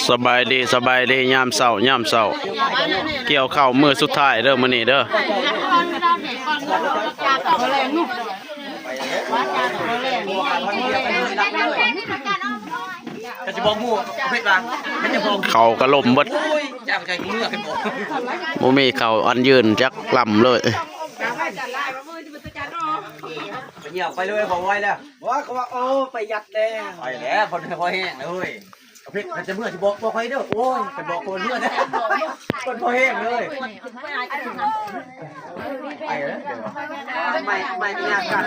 สบายดียามเช้าเกี่ยวข้าวมื้อสุดท้ายเด้อมื้อนี้เด้อเขากระลมเบิดบ่มีเขาอันยืนจักลำเลยเหี่ยวไปเลยบอกไว้แล้วว่าเขาว่าโอ้ไปยัดแดงไปแล้วคนพอแห้งเลยเพชรมันจะเมื่อที่บอกใครเด้อโอ้ยเป็นบอกคนเมื่อนะคนพอแห้งเลยไปแล้วไม่มีอาการ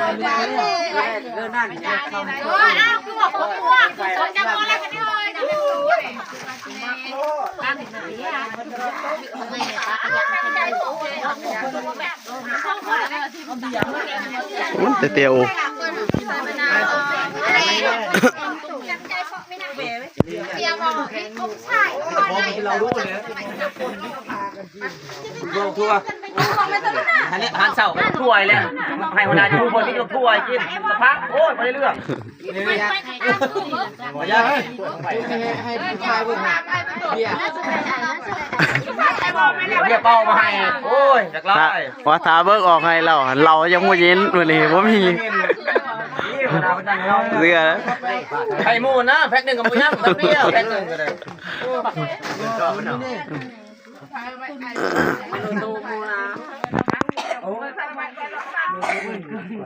เรื่องนั่นเนี่ยเขาคือบอกว่าเขาจะมองอะไรกันนี่เลยจะเป็นตัวเตียวเตียวมองให้เขาใช่เรารู้เลยดูทั่วอันนี้หันเสาถ้วยเลยให้หัวหน้าทุกคนที่ยกถ้วยกินสักพักโอ้ยไปเรื่อยหมดยังให้ทายเบิ่งเบี้ยเป้ามาให้โอ้ยจากไล่ว่าทาเบิกออกให้เรายังไม่ยินวันนี้ว่ามีเรือไข่มูนะแพ็คหนึ่งกับมูย่างเปรี้ยวแพ็คหนึ่งก็ได้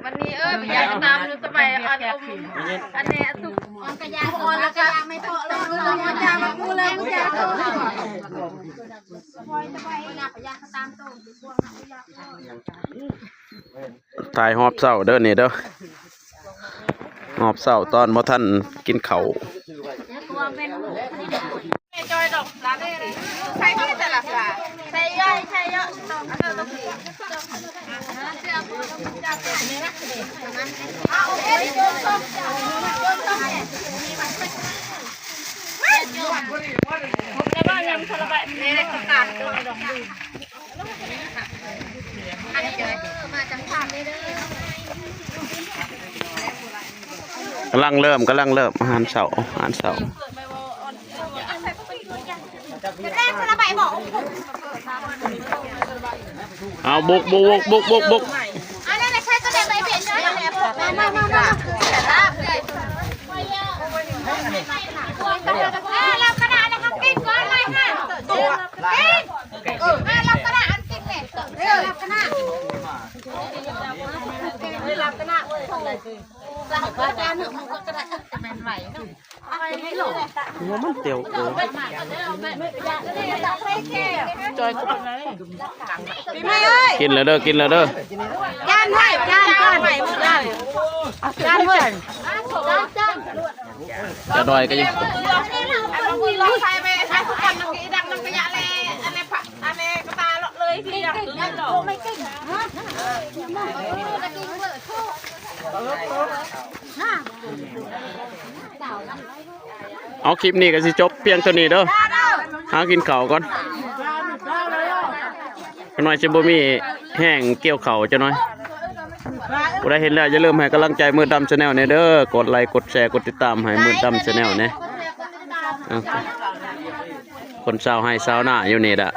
วันนี้อยากน้ำรู้สบายอันนี้สุกอันกระยาอ่อนแล้วก็ไม่พอเลยมันจะมาพูดเลยมันจะโตตายหอบเศร้าเด้อนี่เด้อหอบเศร้าตอนบ่ท่านกินเขาจอยดอกร้านเลยใช่ที่แต่ละสาใช่ย่อยใช่ย่อยดอกเธอต้องสีเสื้อผ้าต้องจับเป็นนี่นะเอาโอเคโยนส้มโยนส้มเนี่ยแต่ว่ายังทะเลาะนี่ได้ประกาศตัวดอกดีอันนี้มาจังหวัดเลยเด้อกำลังเริ่มอาหารเช้าเอาบุกอันนั้นใช่ก็เด็กไปเปลี่ยนเลยมาแต่ละเลยรับกระดาษนะครับกินก่อนเลยค่ะตัวกินรับกระดาษอันกินเนี่ยรับกระดาษรับกระดาษรับกระดาษหนึ่งมันก็กระดาษจะเป็นไหวเนาะอะไรไม่หลงหัวมันเตียวจอยคนไหนกินแล้วเด้อย่านให้ย่านก่อนไปหมดเลยย่านเว้ยจะดอยก็ยังมีร้องไฟไปใช้ทุกคนนักกีดังนักกีฬาเลยอะไรผักอะไรกระตาเลยพี่ดังไม่เก่งฮะนักกีฬาเลยทุกน่าเอาคลิปนี้ก็สิจบเพียงเท่านี้เด้อหากินข้าวก่อนหน่อยสิบ่มีแห้งเกี่ยวข้าวจังหน่อยบ่ได้เห็นแล้วอย่าลืมให้กำลังใจมือดำ Channel เนี่ยเด้อกดไลค์กดแชร์กดติดตามให้มือดำ Channel เนี่ยคนสาวให้สาวหน้าอยู่นี่ล่ะ